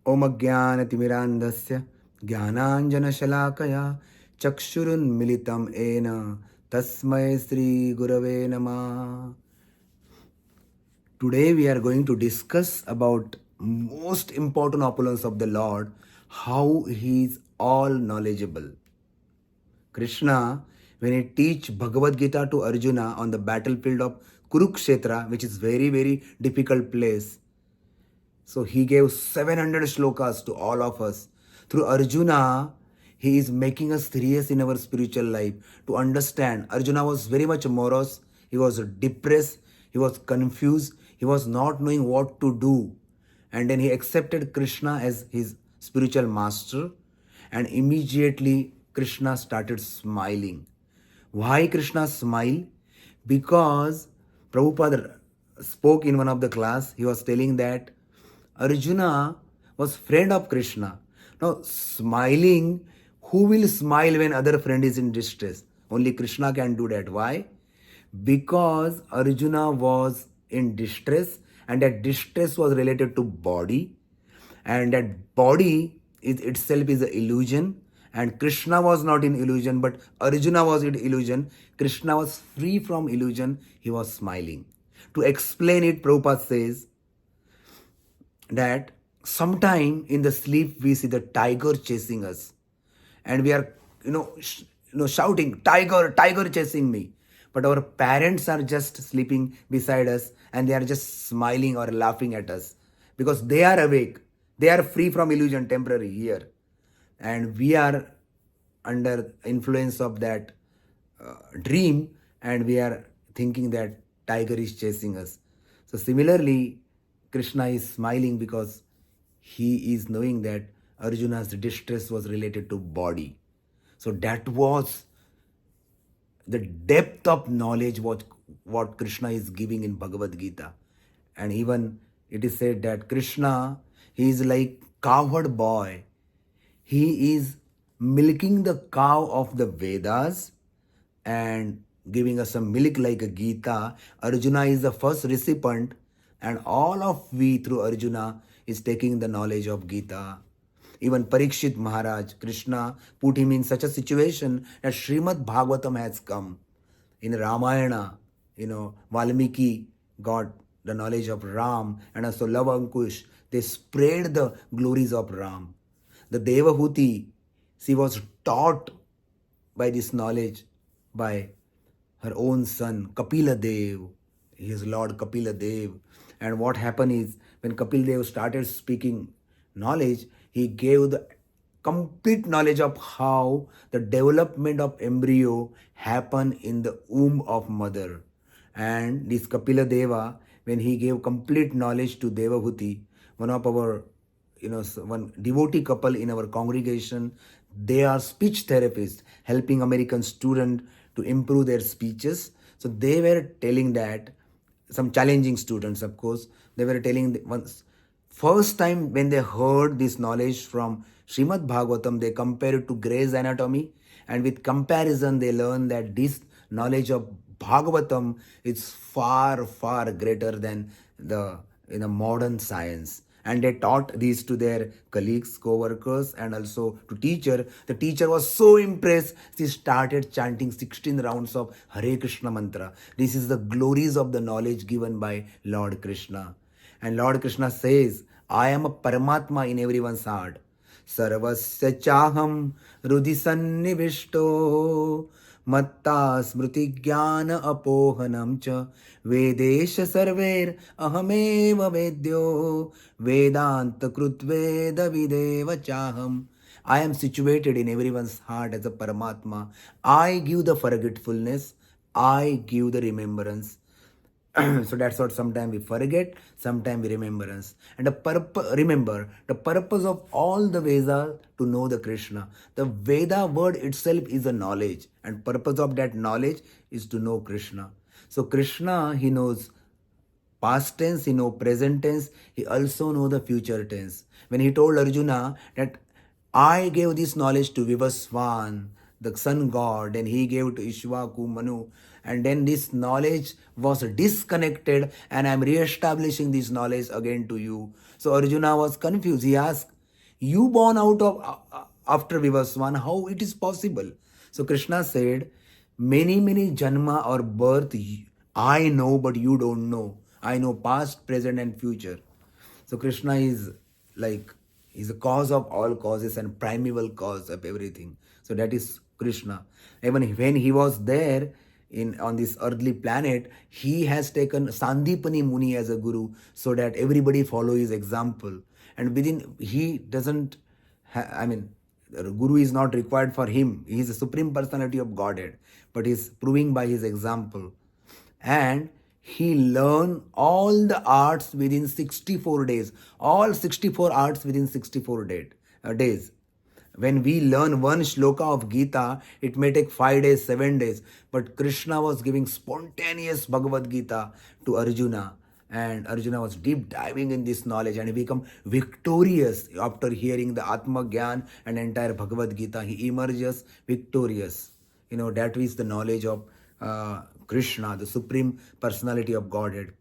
Om Ajnanatimirandasya Jnananjanashalakaya Chakshurunmilitam Ena Tasmai Sri Gurave Namah. Today we are going to discuss about most important opulence of the Lord, how He is all knowledgeable. Krishna, when he teach Bhagavad Gita to Arjuna on the battlefield of Kurukshetra, which is very difficult place, so he gave 700 shlokas to all of us. Through Arjuna, he is making us serious in our spiritual life to understand. Arjuna was very much morose. He was depressed. He was confused. He was not knowing what to do. And then he accepted Krishna as his spiritual master. And immediately Krishna started smiling. Why Krishna smiled? Because Prabhupada spoke in one of the class. He was telling that Arjuna was friend of Krishna. Now, smiling, who will smile when other friend is in distress? Only Krishna can do that. Why? Because Arjuna was in distress, and that distress was related to body, and that body is itself is an illusion, and Krishna was not in illusion, but Arjuna was in illusion. Krishna was free from illusion. He was smiling. To explain it, Prabhupada says that sometime in the sleep we see the tiger chasing us, and we are shouting, tiger, tiger chasing me, but our parents are just sleeping beside us and they are just smiling or laughing at us because they are awake, they are free from illusion temporary here, and we are under influence of that dream, and we are thinking that tiger is chasing us. So similarly, Krishna is smiling because he is knowing that Arjuna's distress was related to body. So that was the depth of knowledge what Krishna is giving in Bhagavad Gita. And even it is said that Krishna, he is like cowherd boy. He is milking the cow of the Vedas and giving us some milk like a Gita. Arjuna is the first recipient, and all of we through Arjuna is taking the knowledge of Gita. Even Parikshit Maharaj, Krishna put him in such a situation that Srimad Bhagavatam has come. In Ramayana, Valmiki got the knowledge of Ram, and also Lava Ankush. They spread the glories of Ram. The Devahuti, she was taught by this knowledge by her own son, Kapila Dev. He is Lord Kapila Dev. And what happened is, when Kapil Dev started speaking knowledge, he gave the complete knowledge of how the development of embryo happen in the womb of mother. And this Kapila Deva, when he gave complete knowledge to Devahuti, one of our one devotee couple in our congregation, they are speech therapists helping American students to improve their speeches. So they were telling that some challenging students, of course, they were telling once first time when they heard this knowledge from Srimad Bhagavatam, they compared it to Grey's Anatomy, and with comparison they learned that this knowledge of Bhagavatam is far greater than the modern science. And they taught these to their colleagues, co-workers, and also to teacher. The teacher was so impressed, she started chanting 16 rounds of Hare Krishna mantra. This is the glories of the knowledge given by Lord Krishna. And Lord Krishna says, I am a Paramatma in everyone's heart. Sarvasya chaham rudhi sannivishto matta smriti jnana apohanam cha vedesha sarver ahameva vedyo vedanta krutveda videva chaham. I am situated in everyone's heart as a Paramatma. I give the forgetfulness. I give the remembrance. So that's what sometimes we forget, sometimes we remembrance. And remember, the purpose of all the Vedas to know the Krishna. The Veda word itself is a knowledge, and purpose of that knowledge is to know Krishna. So Krishna, he knows past tense, he knows present tense, he also knows the future tense. When he told Arjuna that I gave this knowledge to Vivaswan, the sun god, and he gave to Ishvaku, Manu, and then this knowledge was disconnected, and I am re-establishing this knowledge again to you. So Arjuna was confused. He asked, You born out of after Vivaswan, how it is possible? So Krishna said, many janma or birth I know, but you don't know. I know past, present, and future. So Krishna is like, is the cause of all causes and primeval cause of everything. So that is Krishna. Even when he was there in on this earthly planet, he has taken Sandipani Muni as a guru so that everybody follow his example. And within, he doesn't I mean, the guru is not required for him. He is the supreme personality of Godhead, but he is proving by his example. And he learned all the arts within 64 days. All 64 arts within 64 days. When we learn one shloka of Gita, it may take 5 days, 7 days. But Krishna was giving spontaneous Bhagavad Gita to Arjuna. And Arjuna was deep diving in this knowledge and he became victorious after hearing the Atma Gyan and entire Bhagavad Gita. He emerges victorious. That is the knowledge of Krishna, the supreme personality of Godhead.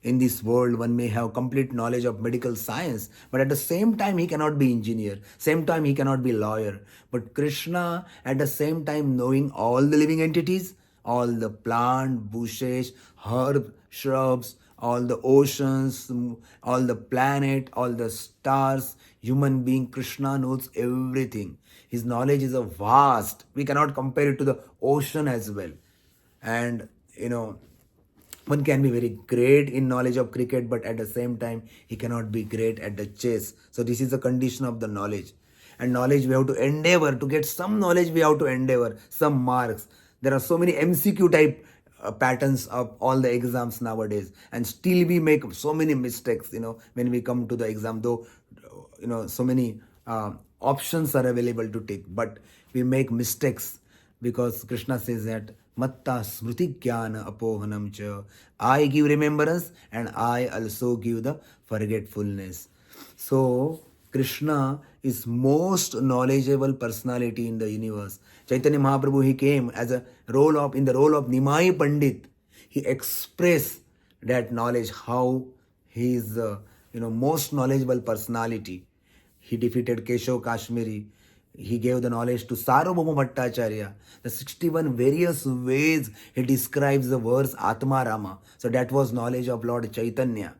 In this world, one may have complete knowledge of medical science, but at the same time, he cannot be engineer. Same time, he cannot be lawyer. But Krishna, at the same time, knowing all the living entities, all the plant, bushes, herb, shrubs, all the oceans, all the planet, all the stars, human being, Krishna knows everything. His knowledge is a vast. We cannot compare it to the ocean as well. And one can be very great in knowledge of cricket, but at the same time he cannot be great at the chess. So this is the condition of the knowledge. And knowledge, we have to endeavor to get some knowledge. We have to endeavor some marks. There are so many MCQ type patterns of all the exams nowadays, and still we make so many mistakes when we come to the exam, though so many options are available to take, but we make mistakes because Krishna says that matta smriti jnana apohanam cha. I give remembrance and I also give the forgetfulness. So Krishna is most knowledgeable personality in the universe. Chaitanya Mahaprabhu, he came as a in the role of Nimai Pandit. He expressed that knowledge, how he is the most knowledgeable personality. He defeated Keshav Kashmiri. He gave the knowledge to Sarvabhauma Bhattacharya. The 61 various ways he describes the verse Atma Rama. So that was knowledge of Lord Chaitanya.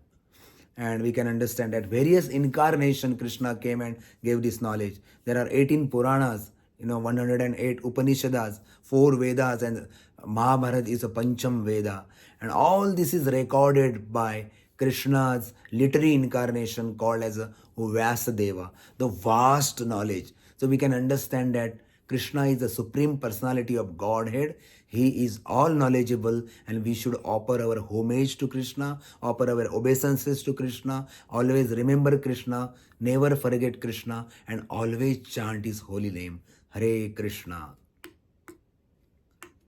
And we can understand that various incarnation Krishna came and gave this knowledge. There are 18 Puranas, 108 Upanishads, 4 Vedas, and Mahabharata is a Pancham Veda. And all this is recorded by Krishna's literary incarnation called as a Vyasadeva, the vast knowledge. So we can understand that Krishna is the supreme personality of Godhead. He is all knowledgeable and we should offer our homage to Krishna, offer our obeisances to Krishna, always remember Krishna, never forget Krishna, and always chant his holy name. Hare Krishna.